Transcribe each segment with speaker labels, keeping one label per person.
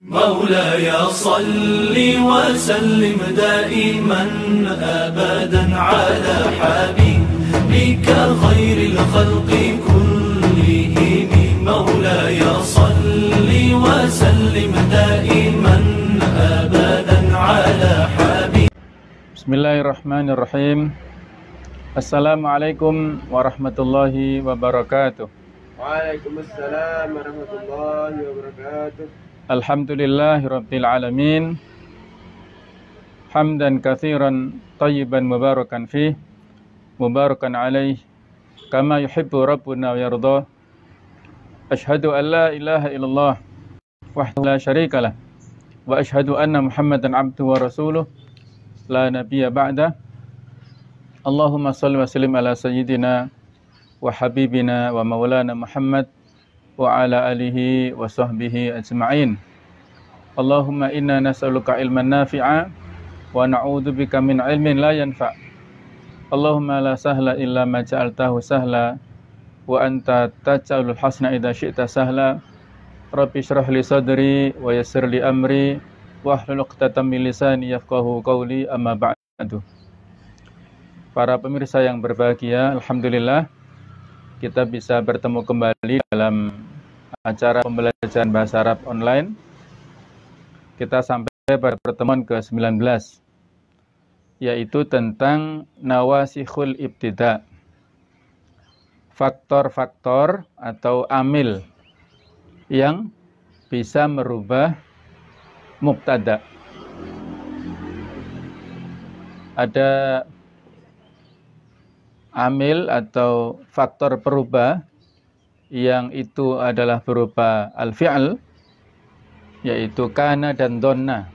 Speaker 1: مولاي صل وسلم دائما أبدا على حبيبك خير الخلق كلهم. مولاي صل وسلم دائما أبدا على حبيبك.
Speaker 2: بسم الله الرحمن الرحيم. Assalamualaikum warahmatullahi wabarakatuh.
Speaker 3: Waalaikumsalam warahmatullahi wabarakatuh.
Speaker 2: Alhamdulillahirabbil alamin. Hamdan katsiran thayyiban mubarakan fih, mubarakan alaih kama yuhibbu rabbuna wa yarda. Asyhadu an la ilaha illallah wahdahu la syarikalah wa asyhadu anna Muhammadan abduhu wa rasuluh la nabiyya ba'da. Allahumma salli wa sallim ala sayyidina wa habibina wa maulana Muhammad wa ala alihi wa sahbihi ajma'in. Allahumma inna nas'aluka ilman nafi'a wa na'udzubika min ilmin la yanfa'. Allahumma la sahla illa ma ja'altahu sahla wa anta taj'alul hasna idza syi'ta sahla. Rabbi shrah li sadri wa yassir li amri wahlul 'uqdatam min lisani yafqahu qawli, amma ba'du. Para pemirsa yang berbahagia, alhamdulillah kita bisa bertemu kembali dalam acara pembelajaran bahasa Arab online. Kita sampai pada pertemuan ke-19, yaitu tentang nawasikhul ibtida, faktor-faktor atau amil yang bisa merubah mubtada. Ada amil atau faktor perubah yang itu adalah berupa al-fi'l, yaitu kana dan donna.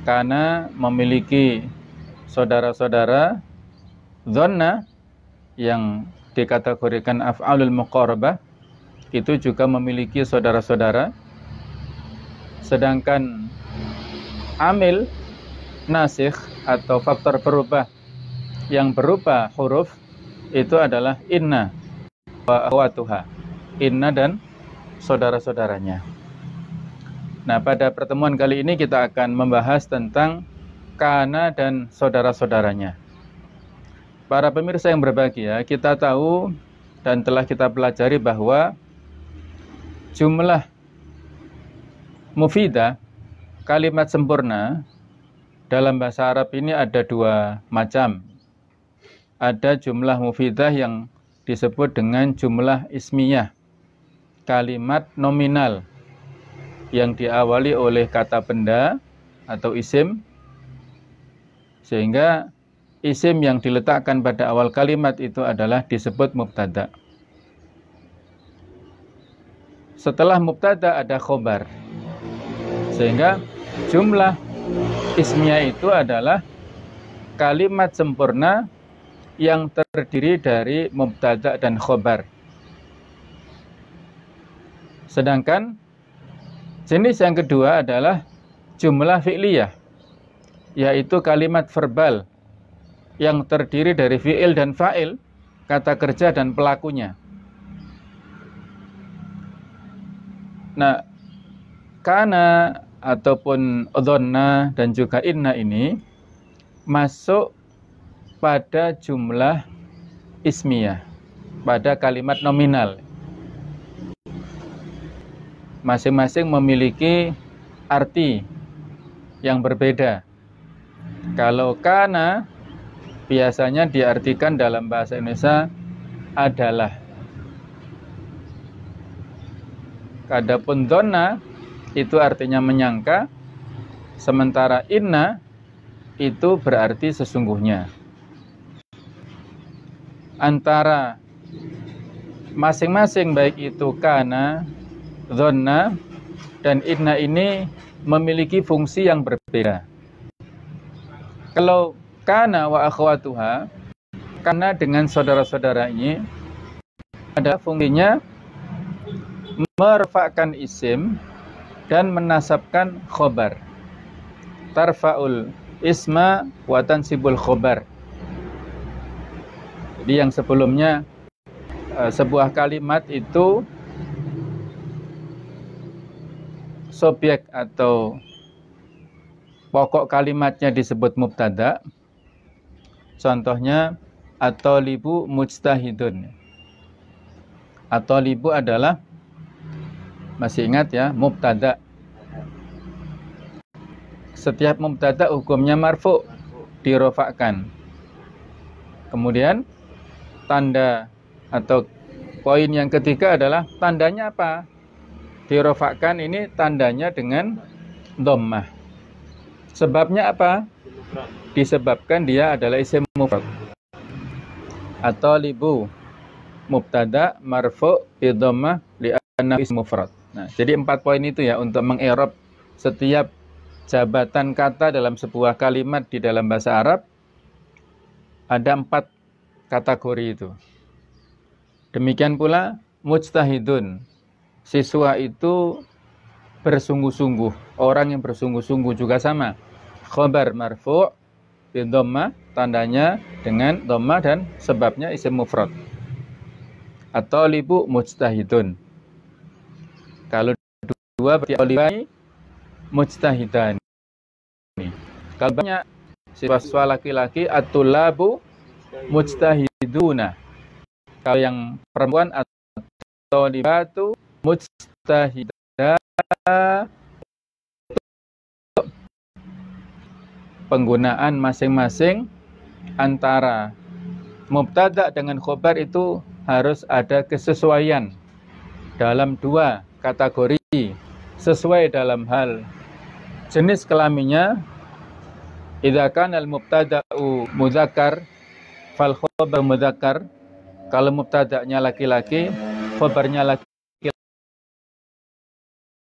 Speaker 2: Kana memiliki saudara-saudara, donna yang dikategorikan af'alul muqarabah itu juga memiliki saudara-saudara. Sedangkan amil nasikh atau faktor perubah yang berupa huruf itu adalah inna wa akhwatuha, inna dan saudara-saudaranya. Nah, pada pertemuan kali ini kita akan membahas tentang kana dan saudara-saudaranya. Para pemirsa yang berbahagia, kita tahu dan telah kita pelajari bahwa jumlah mufidah, kalimat sempurna dalam bahasa Arab ini ada dua macam. Ada jumlah mufidah yang disebut dengan jumlah ismiyah, kalimat nominal yang diawali oleh kata benda atau isim, sehingga isim yang diletakkan pada awal kalimat itu adalah disebut mubtada. Setelah mubtada ada khobar, sehingga jumlah ismiyah itu adalah kalimat sempurna yang terdiri dari mubtada dan khobar. Sedangkan jenis yang kedua adalah jumlah fi'liyah, yaitu kalimat verbal yang terdiri dari fi'il dan fa'il, kata kerja dan pelakunya. Nah, kana ataupun dhonna dan juga inna ini masuk pada jumlah ismiyah, pada kalimat nominal. Masing-masing memiliki arti yang berbeda. Kalau kana biasanya diartikan dalam bahasa Indonesia adalah. Adapun dhonna itu artinya menyangka, sementara inna itu berarti sesungguhnya. Antara masing-masing baik itu kana, dhonna, dan inna ini memiliki fungsi yang berbeda. Kalau kana wa akhwatuha, kana dengan saudara-saudara ini ada fungsinya merfa'kan isim dan menasabkan khobar. Tarfa'ul isma wa tansibul khobar. Jadi yang sebelumnya sebuah kalimat itu subjek atau pokok kalimatnya disebut mubtada. Contohnya at-thalibu mujtahidun. At-thalibu adalah, masih ingat ya, mubtada. Setiap mubtada hukumnya marfu, dirofakkan. Kemudian tanda atau poin yang ketiga adalah tandanya apa? Dirofakkan ini tandanya dengan dhammah. Sebabnya apa? Disebabkan dia adalah isim mufrad. At-thalibu mubtada marfu bi dhammah li'annahu isim mufrad. Nah, jadi 4 poin itu ya untuk mengi'rab setiap jabatan kata dalam sebuah kalimat di dalam bahasa Arab. Ada 4 kategori itu. Demikian pula mujtahidun. Siswa itu bersungguh-sungguh. Orang yang bersungguh-sungguh juga sama. Khobar marfu' bi dhammah, tandanya dengan dhammah dan sebabnya isim mufrad. At-thalibu mujtahidun. Kalau 2 berarti talibani mujtahidani. Kalau banyak siswa laki-laki at-tullabu mujtahiduna. Kalau yang perempuan at-talibatu mujtahidah. Penggunaan masing-masing antara mubtada dengan khobar itu harus ada kesesuaian dalam 2 kategori. Sesuai dalam hal jenis kelaminnya. Idza kana al-mubtada'u mudzakkar fal khabar mudzakkar. Kalau mubtada'nya laki-laki, khabarnya laki-laki.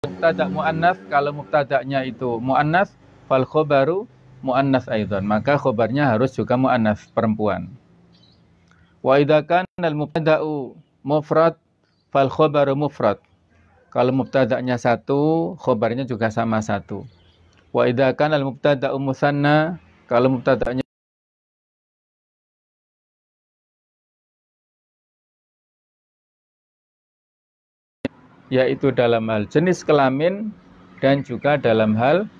Speaker 2: Mubtada' muannats, kalau mubtada'nya itu muannats, fal khabaru muannats aidan. Maka khabarnya harus juga muannats, perempuan. Wa idza kana al-mubtada'u mufrad fal khabaru mufrad. Kalau mubtada'nya 1, khabarnya juga sama 1. Wa idza kana al-mubtada'u musanna, kalau mubtada'nya yaitu dalam hal jenis kelamin dan juga dalam hal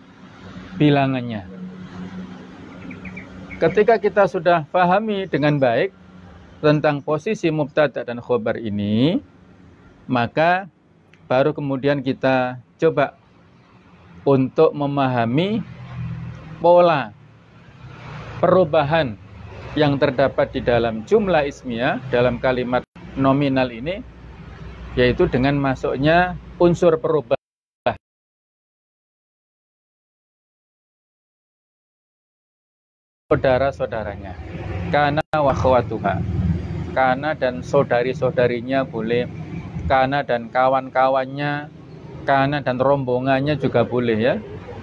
Speaker 2: bilangannya. Ketika kita sudah pahami dengan baik tentang posisi mubtada dan khobar ini, maka baru kemudian kita coba untuk memahami pola perubahan yang terdapat di dalam jumlah ismiyah, dalam kalimat nominal ini, yaitu dengan masuknya unsur perubah saudara-saudaranya. Kana wa khawatuha. Kana dan saudari-saudarinya boleh. Kana dan kawan-kawannya, kana dan rombongannya juga boleh ya.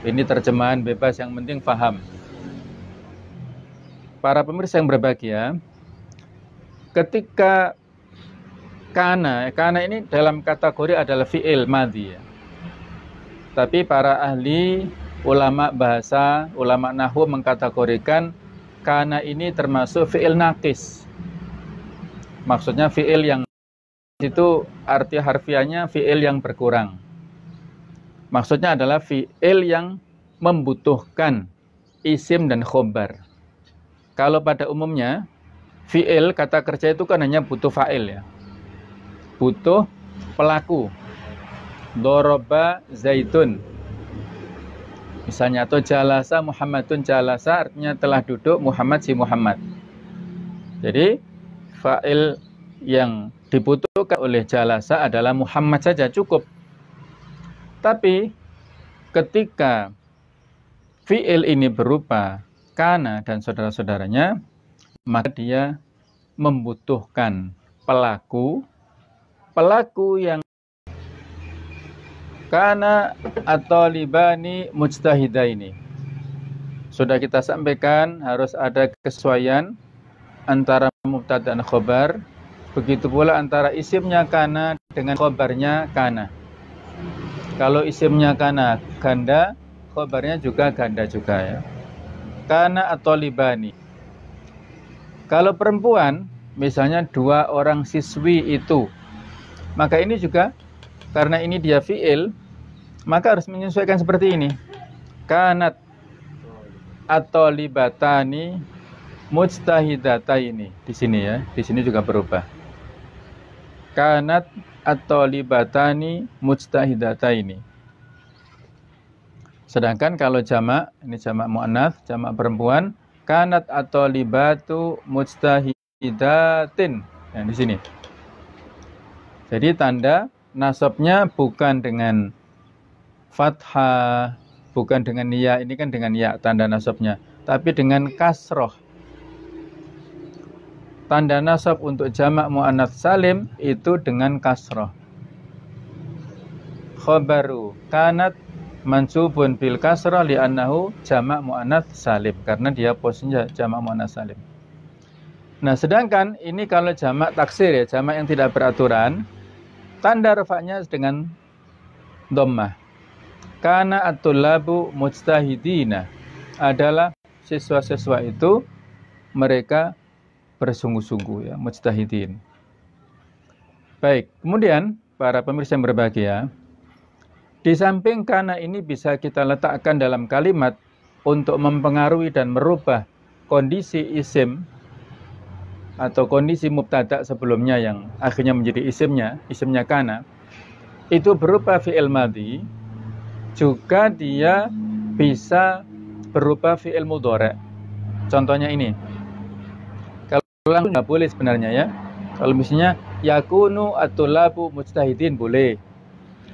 Speaker 2: Ini terjemahan bebas, yang penting paham. Para pemirsa yang berbahagia, ketika kana ini dalam kategori adalah fi'il madhi ya. Tapi para ahli ulama bahasa, ulama nahwu mengkategorikan kana ini termasuk fi'il naqis. Maksudnya fi'il yang itu arti harfiahnya fi'il yang berkurang. Maksudnya adalah fi'il yang membutuhkan isim dan khobar. Kalau pada umumnya fi'il, kata kerja itu kan hanya butuh fa'il ya. Butuh pelaku. Doroba zaitun. Misalnya, atau jalasa Muhammadun. Jalasa artinya telah duduk Muhammad si Muhammad. Jadi fa'il yang dibutuhkan oleh jalasa adalah Muhammad saja, cukup. Tapi ketika fi'il ini berupa kana dan saudara-saudaranya, maka dia membutuhkan pelaku yang kana atau libani mujtahidaini. Sudah kita sampaikan harus ada kesesuaian antara mubtada dan khobar. Begitu pula antara isimnya kana dengan khobarnya kana. Kalau isimnya kana ganda, khobarnya juga ganda juga ya. Kana atau libani. Kalau perempuan, misalnya 2 orang siswi itu, maka ini juga karena ini dia fi'il, Maka harus menyesuaikan seperti ini. Kanat atau libatani mujtahidataini. Di sini ya, di sini juga berubah. Kanat atau libatani mujtahidataini. Sedangkan kalau jamak, ini jamak muannats, jamak perempuan, kanat atau libatu mujtahidatin. Nah, di sini. Jadi tanda nasabnya bukan dengan fathah, bukan dengan ya, ini kan dengan ya tanda nasabnya, tapi dengan kasroh. Tanda nasab untuk jamak muannats salim itu dengan kasroh. Khabaru kanat mansubun bil kasrah li'annahu jamak muannats salim, karena dia posisinya jamak muannats salim. Nah, sedangkan ini kalau jamak taksir ya, jamak yang tidak beraturan, tanda rafa'nya dengan dhammah. Kana at-tullabu mujtahidina, adalah siswa-siswa itu mereka bersungguh-sungguh ya, mujtahidin. Baik, kemudian para pemirsa yang berbahagia, di samping kana ini bisa kita letakkan dalam kalimat untuk mempengaruhi dan merubah kondisi isim atau kondisi mubtada sebelumnya yang akhirnya menjadi isimnya kana, itu berupa fi'il madhi, juga dia bisa berupa fi'il mudhari'. Contohnya ini. Kalau langsung nggak boleh sebenarnya ya. Kalau misalnya yakunu at-tullabu mujtahidin boleh.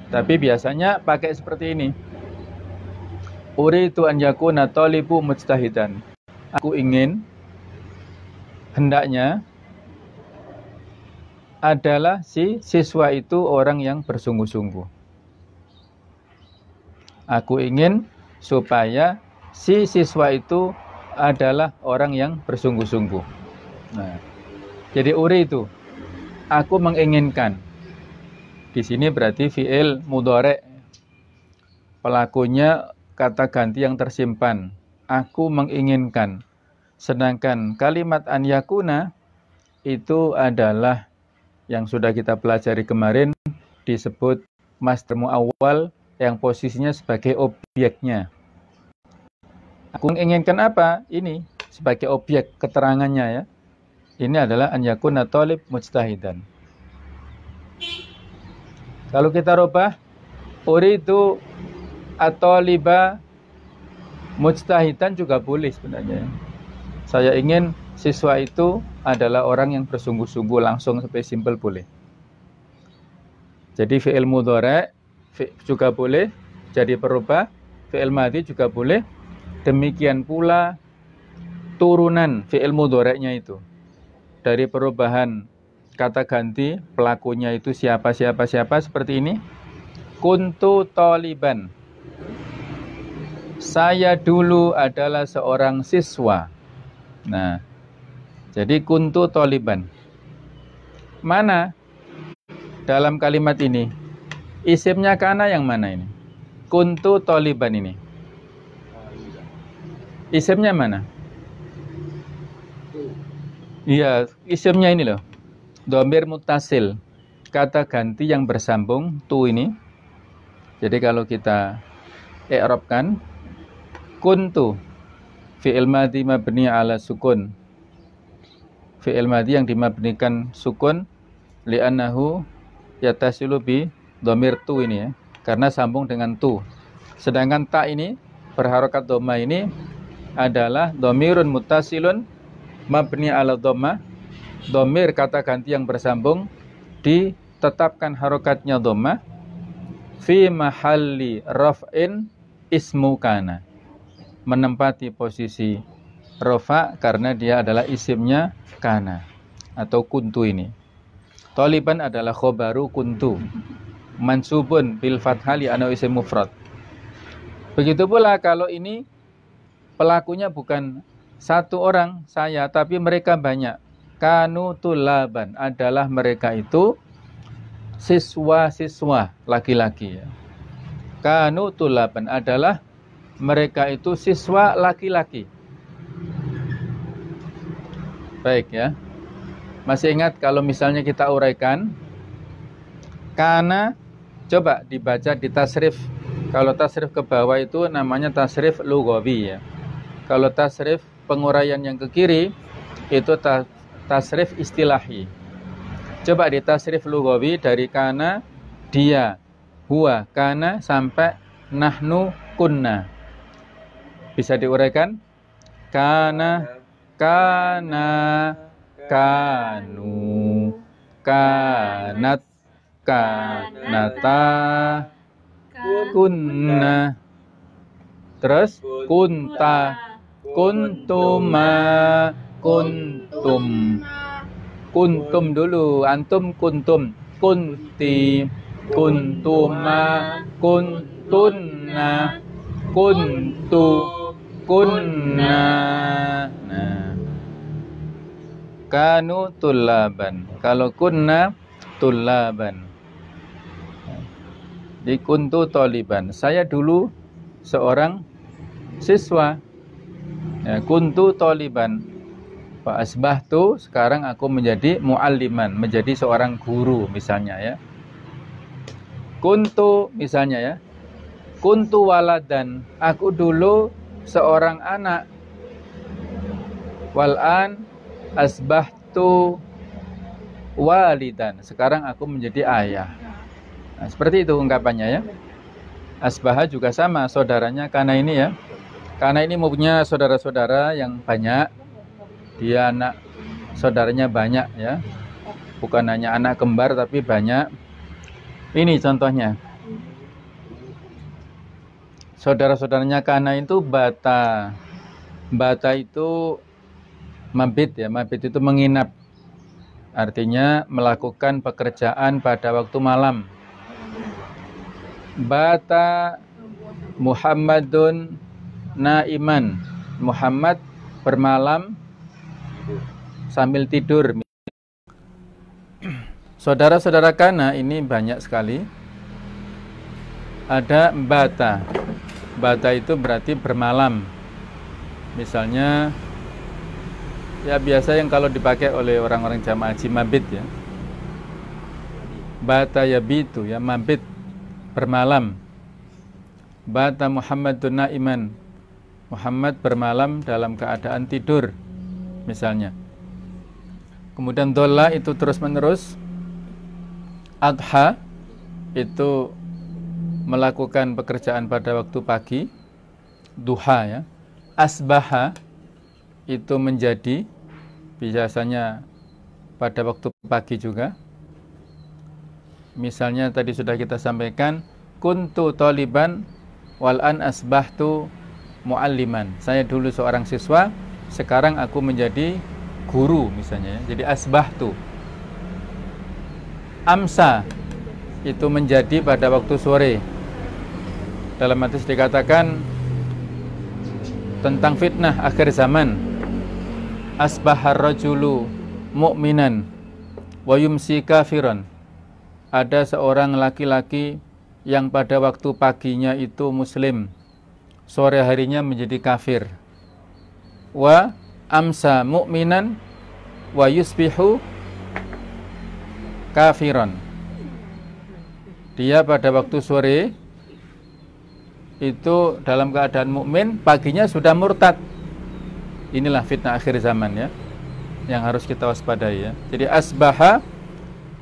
Speaker 2: Tapi biasanya pakai seperti ini. Uridu an yakuna talibu mujtahidan. Aku ingin, hendaknya adalah si siswa itu orang yang bersungguh-sungguh. Aku ingin supaya si siswa itu adalah orang yang bersungguh-sungguh. Nah, jadi uri itu, aku menginginkan. Di sini berarti fi'il mudhari'. Pelakunya kata ganti yang tersimpan. Aku menginginkan. Sedangkan kalimat an yakuna itu adalah yang sudah kita pelajari kemarin, disebut masdar muawwal yang posisinya sebagai objeknya. Aku menginginkan apa? Ini sebagai objek keterangannya ya. Ini adalah an yakuna talib mujtahidan. Kalau kita rubah, uridu at-taliba mujtahidan juga boleh sebenarnya. Saya ingin siswa itu adalah orang yang bersungguh-sungguh, langsung sampai simpel boleh. Jadi fi'il mudhari' juga boleh jadi perubah, fi'il madhi juga boleh. Demikian pula turunan fi'il mudhari'nya itu dari perubahan kata ganti, pelakunya itu siapa seperti ini. Kuntu taliban, saya dulu adalah seorang siswa. Nah, jadi kuntu taliban. Mana dalam kalimat ini isimnya kana yang mana ini? Kuntu taliban ini. Isimnya mana? Iya, isimnya ini loh. Dhamir muttasil. Kata ganti yang bersambung tu ini. Jadi kalau kita i'rabkan, kuntu fi'il madhi mabni ala sukun. Fi'il madhi yang dimabnikan sukun li'annahu yatasilu bi dhamir tu ini ya. Karena sambung dengan tu. Sedangkan ta ini berharokat dhamma ini adalah dhamirun muttasilun mabni ala dhamma. Dhamir kata ganti yang bersambung ditetapkan harokatnya dhamma fi mahalli raf'in ismu kana, menempati posisi rafa karena dia adalah isimnya kana atau kuntu ini. Taliban adalah khobaru kuntu mansubun bil fathali ana isim mufrad. Begitu pula kalau ini pelakunya bukan satu orang saya, tapi mereka banyak. Kanu tulaban, adalah mereka itu siswa-siswa laki-laki ya. Kanu tulaban, adalah mereka itu siswa laki-laki. Baik ya. Masih ingat kalau misalnya kita uraikan, kana Coba dibaca di tasrif. Kalau tasrif ke bawah itu namanya tasrif lughawi ya. Kalau tasrif penguraian yang ke kiri itu tasrif istilahi. Coba di tasrif lughawi dari kana, dia, huwa, kana sampai nahnu, kunna. Bisa diuraikan? Kana, kana, kanu, kanat, kanata, kunna. Terus kunta, kuntuma, kuntum. Kuntum dulu, antum kuntum, kunti, kuntuma, kuntunna, kuntu, kunna. Nah. Kanu tullaban. Kalau kunna tullaban. Di kuntu toliban. Saya dulu seorang siswa. Ya, kuntu toliban. Fa asbahtu, sekarang aku menjadi mualliman, menjadi seorang guru misalnya ya. Kuntu misalnya ya. Kuntu waladan, aku dulu seorang anak. Wal'an asbahtu walidan, sekarang aku menjadi ayah. Nah, seperti itu ungkapannya ya. Asbaha juga sama, saudaranya karena ini ya. Karena ini mempunyai saudara-saudara yang banyak. Dia anak saudaranya banyak ya. Bukan hanya anak kembar tapi banyak. Ini contohnya. Saudara-saudaranya Kana itu bata. Bata itu mabit ya. Mabit itu menginap. Artinya melakukan pekerjaan pada waktu malam. Bata Muhammadun naiman. Muhammad bermalam sambil tidur. Saudara-saudara Kana ini banyak sekali. Ada bata. Bata itu berarti bermalam. Misalnya ya biasa yang kalau dipakai oleh orang-orang jamaah haji mabit ya. Bata yabitu ya, mabit bermalam. Bata Muhammadun naiman. Muhammad bermalam dalam keadaan tidur misalnya. Kemudian dolla itu terus menerus. Adha itu melakukan pekerjaan pada waktu pagi. Duha ya. Asbaha itu menjadi biasanya pada waktu pagi juga. Misalnya tadi sudah kita sampaikan, kuntu taliban wal'an asbahtu mualliman. Saya dulu seorang siswa, sekarang aku menjadi guru misalnya. Jadi asbahtu. Amsa itu menjadi pada waktu sore. Dalam hadis dikatakan tentang fitnah akhir zaman. Asbahar rajulu mu'minan wa yumsi kafiran. Ada seorang laki-laki yang pada waktu paginya itu muslim, sore harinya menjadi kafir. Wa amsa mu'minan wa yusbihu kafiran. Dia pada waktu sore itu dalam keadaan mukmin, paginya sudah murtad. Inilah fitnah akhir zaman ya, yang harus kita waspadai ya. Jadi asbaha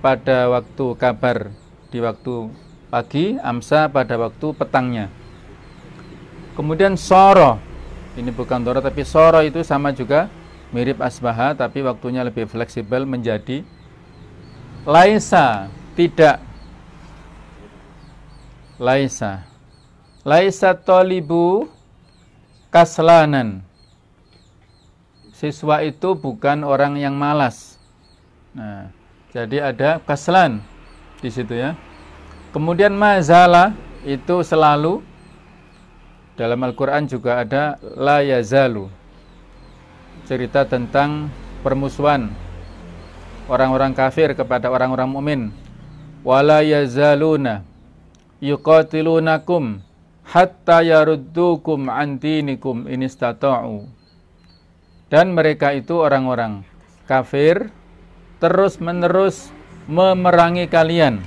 Speaker 2: pada waktu kabar di waktu pagi, amsa pada waktu petangnya. Kemudian soro, ini bukan doro tapi soro itu sama juga mirip asbaha tapi waktunya lebih fleksibel menjadi laisa, tidak. Laisa. Laisa tolibu kaslanan. Siswa itu bukan orang yang malas. Nah, jadi ada kaslan di situ ya. Kemudian mazala itu selalu. Dalam Al-Quran juga ada la yazalu. Cerita tentang permusuhan orang-orang kafir kepada orang-orang mukmin. Wala yazaluna yuqatilunakum hatta yaruddukum an dinikum in istata'u. Dan mereka itu orang-orang kafir terus-menerus memerangi kalian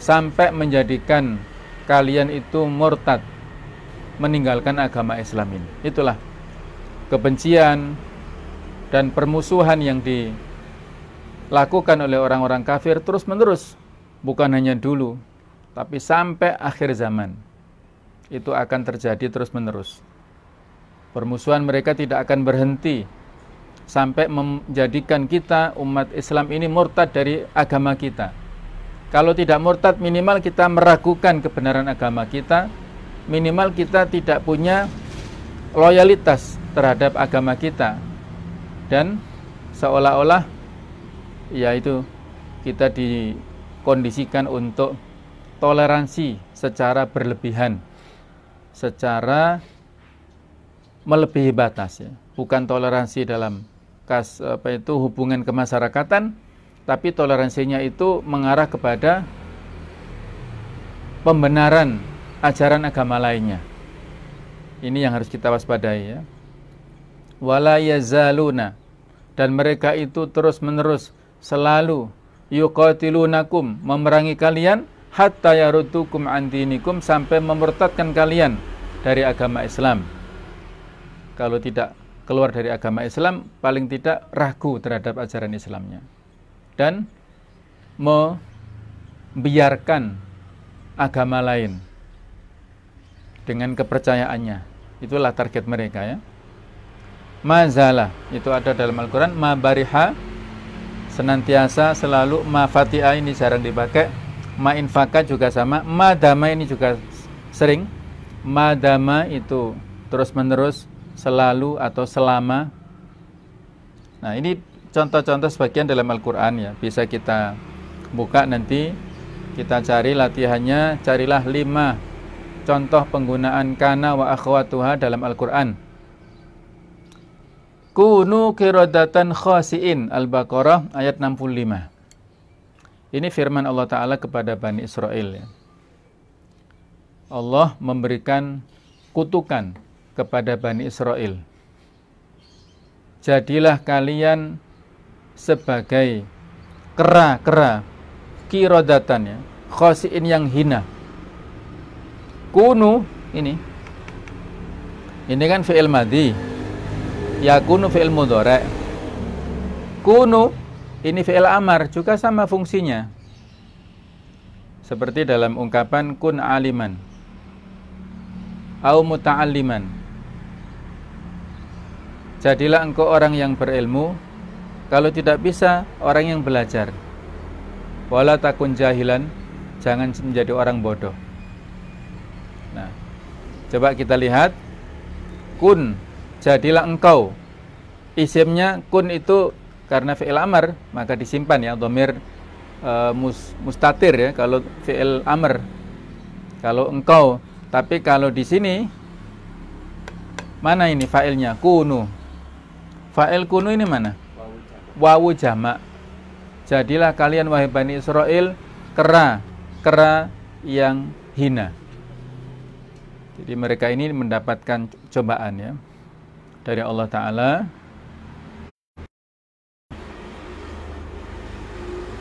Speaker 2: sampai menjadikan kalian itu murtad, meninggalkan agama Islam ini. Itulah kebencian dan permusuhan yang dilakukan oleh orang-orang kafir terus menerus, bukan hanya dulu, tapi sampai akhir zaman itu akan terjadi terus menerus. Permusuhan mereka tidak akan berhenti sampai menjadikan kita umat Islam ini murtad dari agama kita. Kalau tidak murtad, minimal kita meragukan kebenaran agama kita, minimal kita tidak punya loyalitas terhadap agama kita, dan seolah-olah yaitu kita dikondisikan untuk toleransi secara berlebihan, secara melebihi batas, ya. Bukan toleransi dalam hubungan kemasyarakatan, tapi toleransinya itu mengarah kepada pembenaran ajaran agama lainnya. Ini yang harus kita waspadai, ya. Wala yazaluna, dan mereka itu terus-menerus selalu yuqatilunakum, memerangi kalian, hatta yaruddukum an dinikum, sampai memurtadkan kalian dari agama Islam. Kalau tidak keluar dari agama Islam, paling tidak ragu terhadap ajaran Islamnya dan membiarkan agama lain dengan kepercayaannya. Itulah target mereka, ya. Mazalah itu ada dalam Al-Quran. Ma bariha, senantiasa, selalu. Ma fatiha ini jarang dipakai. Ma infaka juga sama. Ma dama ini juga sering. Ma dama itu terus menerus, selalu atau selama. Nah, ini contoh-contoh sebagian dalam Al-Quran, ya. Bisa kita buka nanti, kita cari latihannya. Carilah 5 contoh penggunaan kana wa akhwatuha dalam Al-Quran. Kunu qiradatan khasiin, Al-Baqarah ayat 65. Ini firman Allah Ta'ala kepada Bani Israel, ya. Allah memberikan kutukan kepada Bani Israel. Jadilah kalian sebagai kera-kera, qiradatan, ya, khasiin yang hina. Kunu ini kan fi'il madhi. Yakunu fi'il mudhari'. Kunu ini fi'il amar, juga sama fungsinya. Seperti dalam ungkapan kun aliman au muta'alliman. Jadilah engkau orang yang berilmu, kalau tidak bisa orang yang belajar. Wala takun jahilan, jangan menjadi orang bodoh. Nah, coba kita lihat. Kun, jadilah engkau. Isimnya kun itu karena fi'il amr, maka disimpan, ya, dhamir mustatir, ya, kalau fi'il amr. Kalau engkau, tapi kalau di sini mana ini fa'ilnya? Kunu. Fa'il kunu ini mana? Wawu jamak. Jadilah kalian wahai Bani Israel kera yang hina. Jadi mereka ini mendapatkan cobaan, ya, dari Allah Ta'ala.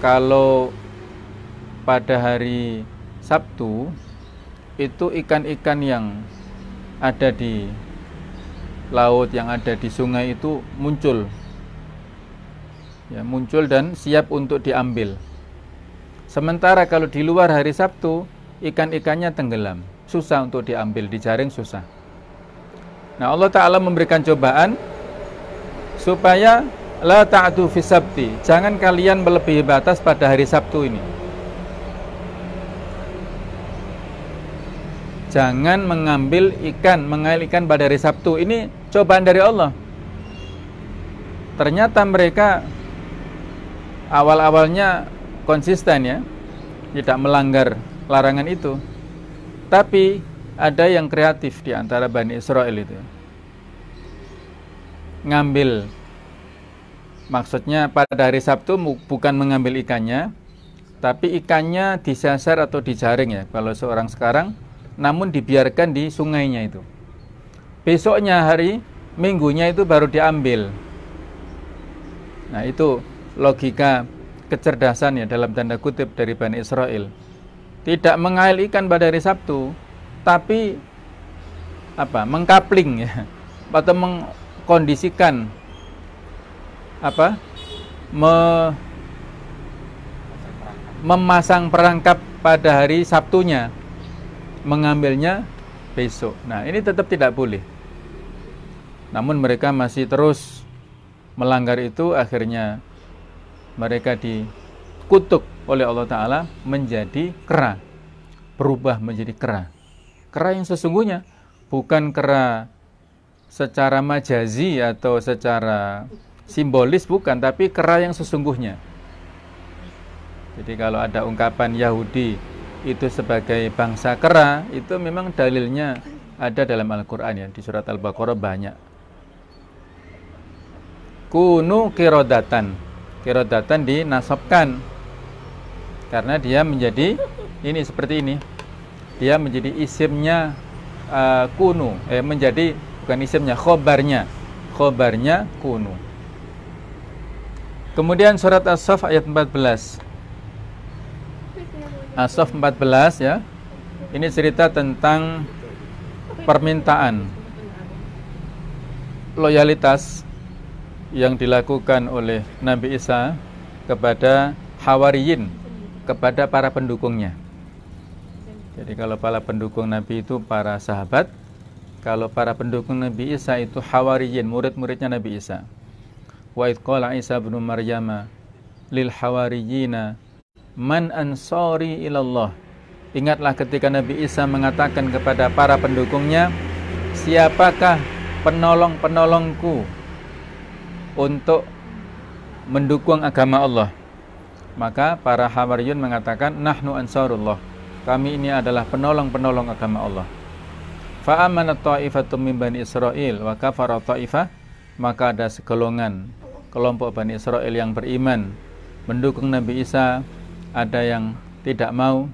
Speaker 2: Kalau pada hari Sabtu itu ikan-ikan yang ada di laut, yang ada di sungai itu muncul, ya, muncul dan siap untuk diambil. Sementara kalau di luar hari Sabtu, ikan-ikannya tenggelam, susah untuk diambil, dijaring susah. Nah, Allah Ta'ala memberikan cobaan supaya la ta'du fi sabti, jangan kalian melebihi batas pada hari Sabtu ini. Jangan mengambil ikan, mengail ikan pada hari Sabtu. Ini cobaan dari Allah. Ternyata mereka awal-awalnya konsisten, ya, tidak melanggar larangan itu. Tapi ada yang kreatif di antara Bani Israel itu, ngambil, maksudnya pada hari Sabtu bukan mengambil ikannya, tapi ikannya disasar atau dijaring, ya, kalau seorang sekarang, namun dibiarkan di sungainya itu. Besoknya hari Minggunya itu baru diambil. Nah, itu logika kecerdasan, ya, dalam tanda kutip dari Bani Israel. tidak mengail ikan pada hari Sabtu, tapi mengkapling ya, atau mengkondisikan memasang perangkap pada hari Sabtunya, mengambilnya besok. Nah, ini tetap tidak boleh. Namun mereka masih terus melanggar itu, akhirnya mereka dikutuk oleh Allah Ta'ala menjadi kera, berubah menjadi kera. Kera yang sesungguhnya, bukan kera secara majazi atau secara simbolis, bukan, tapi kera yang sesungguhnya. Jadi kalau ada ungkapan Yahudi itu sebagai bangsa kera, itu memang dalilnya ada dalam Al-Quran ya, di surat Al-Baqarah banyak. Kunu kirodatan, kirodatan dinasabkan karena dia menjadi ini seperti ini, dia menjadi isimnya kunu, menjadi bukan isimnya, khobarnya kunu. Kemudian surat As-Saff ayat 14. As-Saff 14 ya. Ini cerita tentang permintaan loyalitas yang dilakukan oleh Nabi Isa kepada Hawariyin, kepada para pendukungnya. Jadi kalau para pendukung Nabi itu para sahabat, kalau para pendukung Nabi Isa itu Hawariyin, murid-muridnya Nabi Isa. Wa idh qala Isa ibnu Maryam lil hawariyina man ansari ilallah. Ingatlah ketika Nabi Isa mengatakan kepada para pendukungnya, siapakah penolong-penolongku untuk mendukung agama Allah? Maka para Hawariyun mengatakan, nahnu ansarullah, kami ini adalah penolong-penolong agama Allah. Fa amanat ta'ifatum min bani Israil wa kafara ta'ifah, maka ada segolongan kelompok Bani Israel yang beriman mendukung Nabi Isa, ada yang tidak mau.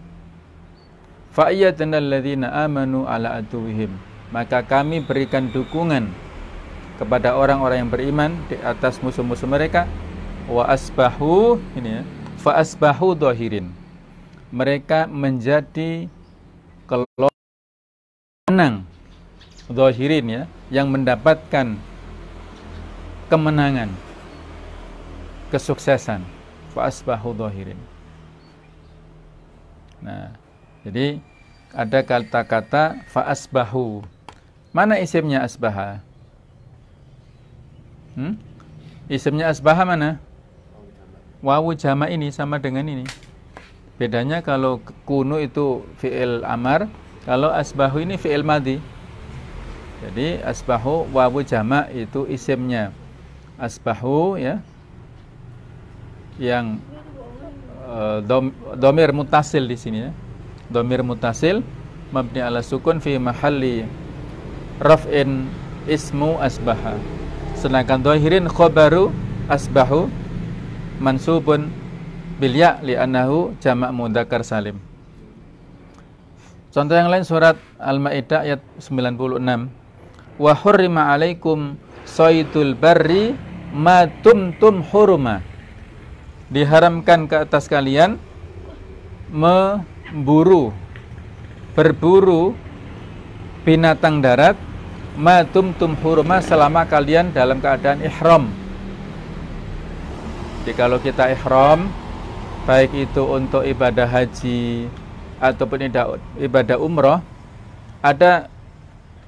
Speaker 2: Fa'iyadna alladzina amanu ala aduwihim, maka kami berikan dukungan kepada orang-orang yang beriman di atas musuh-musuh mereka. Wa asbahu, ini ya, fa asbahu dhahirin, mereka menjadi kelompok menang, dhahirin ya, yang mendapatkan kemenangan, kesuksesan. Fa asbahu dhahirin. Nah, jadi ada kata-kata fa'asbahu. Mana isimnya asbaha? Isimnya asbaha mana? Wawu jama ini sama dengan ini. Bedanya kalau kunu itu fi'il amar, kalau asbahu ini fi'il madhi. Jadi asbahu wawu jama itu isimnya. Asbahu ya, yang domir mutasil di sini ya. Domir mutasil mabni ala sukun fi mahalli raf'in ismu asbaha. Sedangkan dhahirin khabaru asbahu mansubun bil ya li'annahu jama' mudzakkar salim. Contoh yang lain surat Al-Maidah ayat 96. Wa hurrima 'alaikum saydul barri ma tumtum huruma. Diharamkan ke atas kalian berburu binatang darat ma tumtum huruma, selama kalian dalam keadaan ihram. Jadi kalau kita ihram, baik itu untuk ibadah haji ataupun ibadah umroh, ada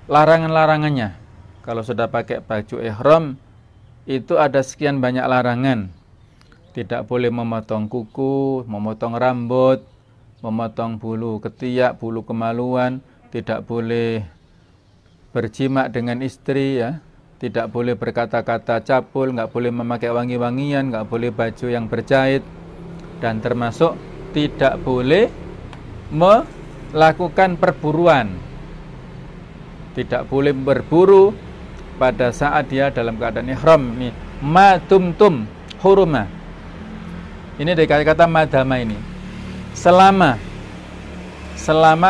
Speaker 2: larangan-larangannya. Kalau sudah pakai baju ihram, itu ada sekian banyak larangan. Tidak boleh memotong kuku, memotong rambut, memotong bulu ketiak, bulu kemaluan, tidak boleh berjima dengan istri ya, tidak boleh berkata-kata cabul, nggak boleh memakai wangi-wangian, nggak boleh baju yang berjahit, dan termasuk tidak boleh melakukan perburuan. Tidak boleh berburu pada saat dia dalam keadaan ihram. Ini ma tumtum huruma. Ini dari kata-kata madama ini. Selama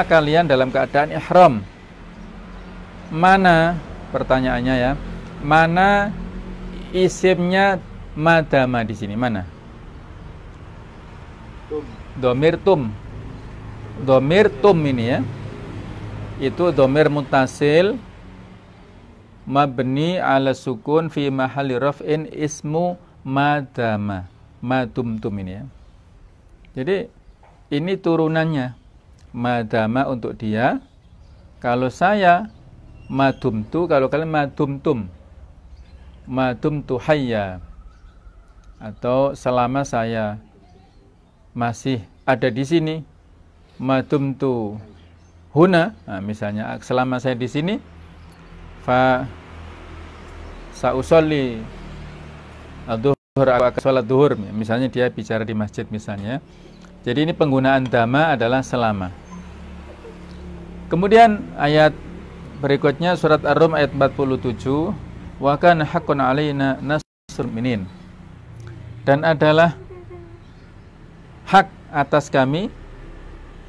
Speaker 2: kalian dalam keadaan ihram. Mana, pertanyaannya ya, mana isimnya madama di sini? Mana? Domir tum. Domir tum ini ya, itu domir muttasil mabni ala sukun fi mahalli raf'in ismu madama, madumtum ini ya. Jadi ini turunannya, madama untuk dia. Kalau saya madumtu, kalau kalian madumtum, madumtu hayya, atau selama saya masih ada di sini, madumtu huna. Nah, misalnya selama saya di sini, fa sausolli ad-duhur, aku akan sholat duhur. Misalnya dia bicara di masjid misalnya. Jadi ini penggunaan dama adalah selama. Kemudian ayat berikutnya surat Ar-Rum ayat 47, wa kana haqqun 'alaina nasrul mu'minin. Dan adalah hak atas kami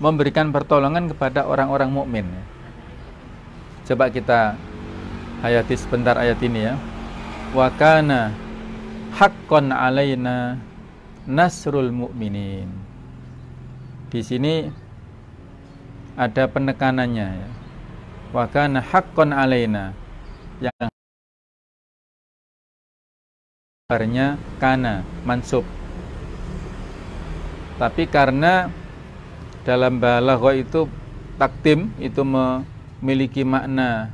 Speaker 2: memberikan pertolongan kepada orang-orang mukmin. Coba kita hayati sebentar ayat ini ya. Wa kana haqqun 'alaina nasrul mu'minin. Di sini ada penekanannya ya. Wa kana haqqun 'alaina, yang kabarnya kana mansub. Tapi karena dalam balaghah itu takdim itu memiliki makna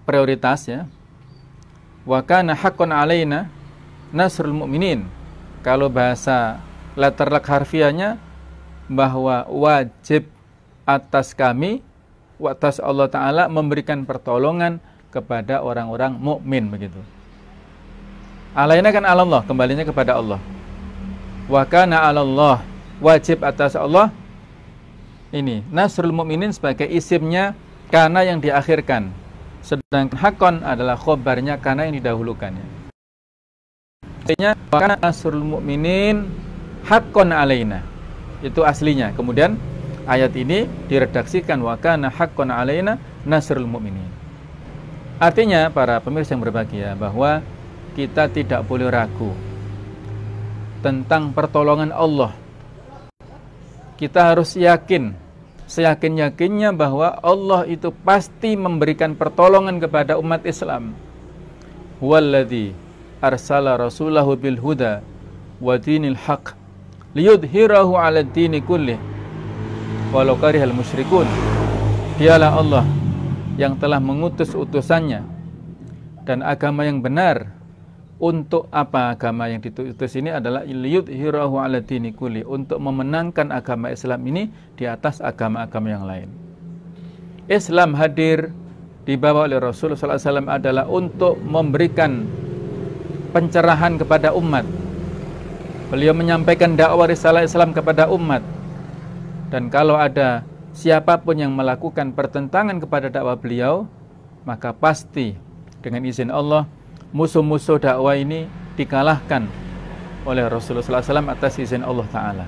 Speaker 2: prioritas ya. Wa kana haqqun alaina nasrul mu'minin. Kalau bahasa letterlek harfiahnya, bahwa wajib atas kami, atas Allah Ta'ala memberikan pertolongan kepada orang-orang mukmin begitu. Alaina kan Allah, kembalinya kepada Allah. Wa kana 'alallah, wajib atas Allah. Ini nasrul mu'minin sebagai isimnya kana yang diakhirkan. Sedangkan hakon adalah khobarnya kana yang didahulukan. Artinya wa kana nasrul mu'minin hakon alaina. Itu aslinya. Kemudian ayat ini diredaksikan wa kana hakon alaina nasrul mu'minin. Artinya para pemirsa yang berbahagia bahwa kita tidak boleh ragu tentang pertolongan Allah. Kita harus yakin, seyakin-yakinnya bahwa Allah itu pasti memberikan pertolongan kepada umat Islam. Huwallazi arsala rasulahu bil huda wa dinil haq liyudhhirahu 'ala ad-dini kullih walau karihal musyrikun. Dialah Allah yang telah mengutus utusannya dan agama yang benar. Untuk apa agama yang diutus ini adalah liyudhhirahu 'ala ad-dini kullih, untuk memenangkan agama Islam ini di atas agama-agama yang lain. Islam hadir dibawa oleh Rasulullah SAW adalah untuk memberikan pencerahan kepada umat. Beliau menyampaikan dakwah risalah Islam kepada umat. Dan kalau ada siapapun yang melakukan pertentangan kepada dakwah beliau, maka pasti dengan izin Allah musuh-musuh dakwah ini dikalahkan oleh Rasulullah SAW atas izin Allah Ta'ala.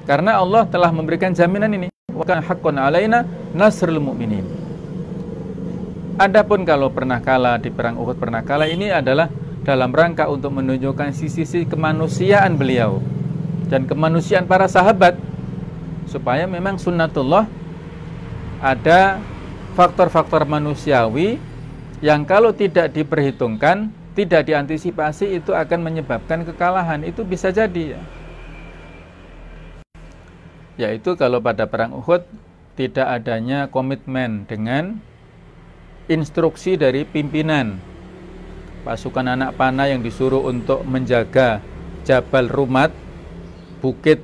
Speaker 2: Karena Allah telah memberikan jaminan ini. Wa kana haqqun alaina nasrul mu'minin. Adapun kalau pernah kalah di perang Uhud, pernah kalah ini adalah dalam rangka untuk menunjukkan sisi-sisi kemanusiaan beliau dan kemanusiaan para sahabat, supaya memang sunnatullah ada faktor-faktor manusiawi yang kalau tidak diperhitungkan, tidak diantisipasi, itu akan menyebabkan kekalahan. Itu bisa jadi ya. Yaitu kalau pada perang Uhud tidak adanya komitmen dengan instruksi dari pimpinan. Pasukan anak panah yang disuruh untuk menjaga Jabal Rumat, bukit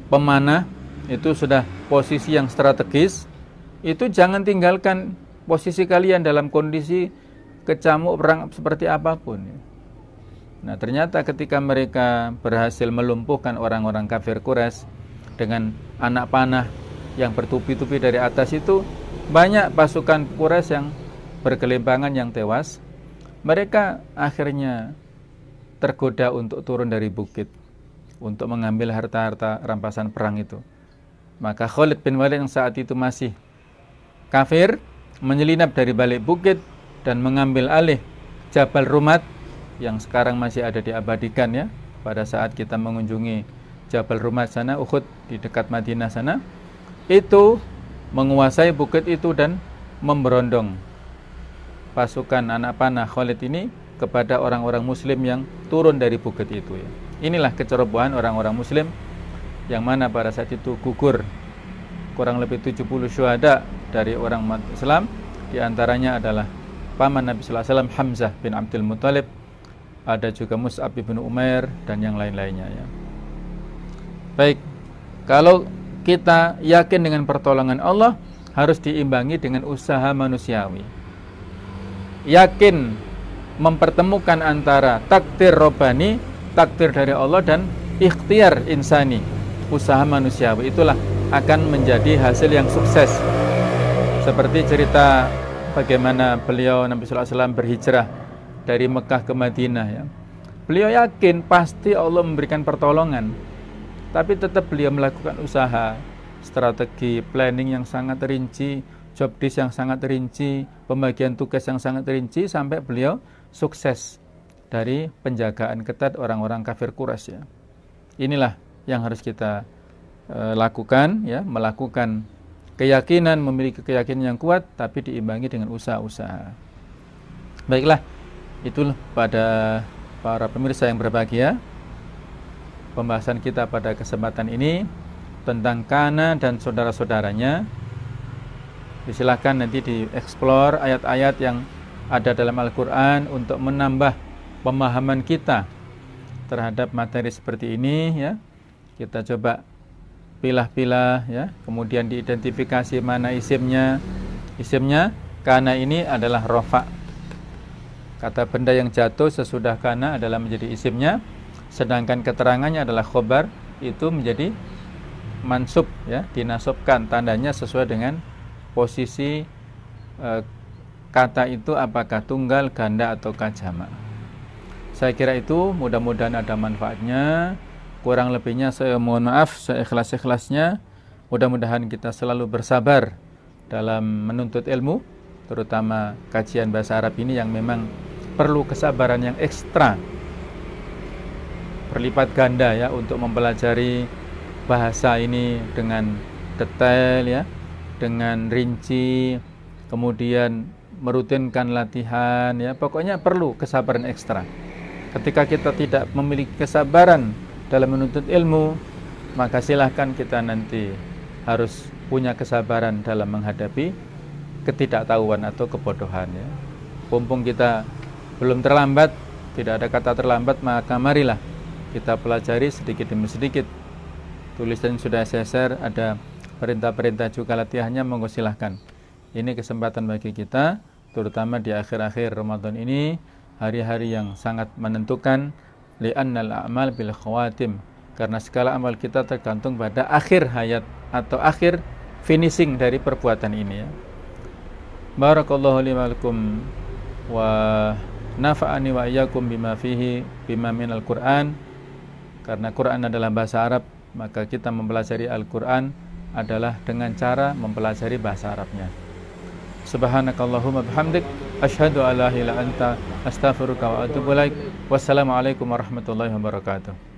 Speaker 2: pemanah, itu sudah posisi yang strategis. Itu jangan tinggalkan posisi kalian dalam kondisi kecamuk perang seperti apapun. Nah, ternyata ketika mereka berhasil melumpuhkan orang-orang kafir Quraisy dengan anak panah yang bertubi-tubi dari atas, itu banyak pasukan Quraisy yang bergelimpangan, yang tewas. Mereka akhirnya tergoda untuk turun dari bukit untuk mengambil harta-harta rampasan perang itu. Maka Khalid bin Walid yang saat itu masih kafir menyelinap dari balik bukit dan mengambil alih Jabal Rumat yang sekarang masih ada diabadikan ya. Pada saat kita mengunjungi Jabal Rumah sana, Uhud di dekat Madinah sana, itu menguasai bukit itu dan memberondong pasukan anak panah Khalid ini kepada orang-orang muslim yang turun dari bukit itu ya. Inilah kecerobohan orang-orang muslim yang mana pada saat itu gugur kurang lebih 70 syuhada dari orang umat Islam. Di antaranya adalah paman Nabi sallallahu alaihi wasallam Hamzah bin Abdul Muthalib, ada juga Mus'ab bin Umair dan yang lain-lainnya ya. Baik, kalau kita yakin dengan pertolongan Allah, harus diimbangi dengan usaha manusiawi. Yakin mempertemukan antara takdir robbani, takdir dari Allah, dan ikhtiar insani, usaha manusiawi. Itulah akan menjadi hasil yang sukses. Seperti cerita bagaimana beliau Nabi sallallahu alaihi wasallam berhijrah dari Mekah ke Madinah ya. Beliau yakin pasti Allah memberikan pertolongan, tapi tetap beliau melakukan usaha, strategi, planning yang sangat rinci, job desk yang sangat rinci, pembagian tugas yang sangat rinci, sampai beliau sukses dari penjagaan ketat orang-orang kafir Quraisy ya. Inilah yang harus kita lakukan ya, melakukan keyakinan, memiliki keyakinan yang kuat, tapi diimbangi dengan usaha-usaha. Baiklah, itulah pada para pemirsa yang berbahagia, pembahasan kita pada kesempatan ini tentang Kana dan saudara-saudaranya. Silakan nanti dieksplor ayat-ayat yang ada dalam Al-Quran untuk menambah pemahaman kita terhadap materi seperti ini ya. Kita coba pilah-pilah ya, kemudian diidentifikasi mana isimnya. Isimnya Kana ini adalah rofa, kata benda yang jatuh sesudah Kana adalah menjadi isimnya, sedangkan keterangannya adalah khobar, itu menjadi mansub ya, dinasabkan, tandanya sesuai dengan posisi kata itu, apakah tunggal, ganda ataukah jamak. Saya kira itu, mudah-mudahan ada manfaatnya. Kurang lebihnya saya mohon maaf, saya ikhlas-ikhlasnya. Mudah-mudahan kita selalu bersabar dalam menuntut ilmu, terutama kajian bahasa Arab ini yang memang perlu kesabaran yang ekstra, berlipat ganda ya, untuk mempelajari bahasa ini dengan detail ya, dengan rinci, kemudian merutinkan latihan ya, pokoknya perlu kesabaran ekstra. Ketika kita tidak memiliki kesabaran dalam menuntut ilmu, maka silahkan kita nanti harus punya kesabaran dalam menghadapi ketidaktahuan atau kebodohan ya. Mumpung kita belum terlambat, tidak ada kata terlambat, maka marilah kita pelajari sedikit demi sedikit. Tulisan sudah saya share, ada perintah-perintah juga latihannya, monggo silahkan. Ini kesempatan bagi kita, terutama di akhir-akhir Ramadan ini, hari-hari yang sangat menentukan, li'annal a'mal bil khawatim, karena segala amal kita tergantung pada akhir hayat atau akhir finishing dari perbuatan ini ya. Barakallahu li wa lakum wa nafa'ani wa iyyakum bima fihi bima minal Qur'an. Karena Quran adalah bahasa Arab, maka kita mempelajari Al-Quran adalah dengan cara mempelajari bahasa Arabnya. Subhanakallahumma bihamdik, asyhadu an la ilaha illa anta, astaghfiruka wa atubu ilaik. Wassalamualaikum warahmatullahi wabarakatuh.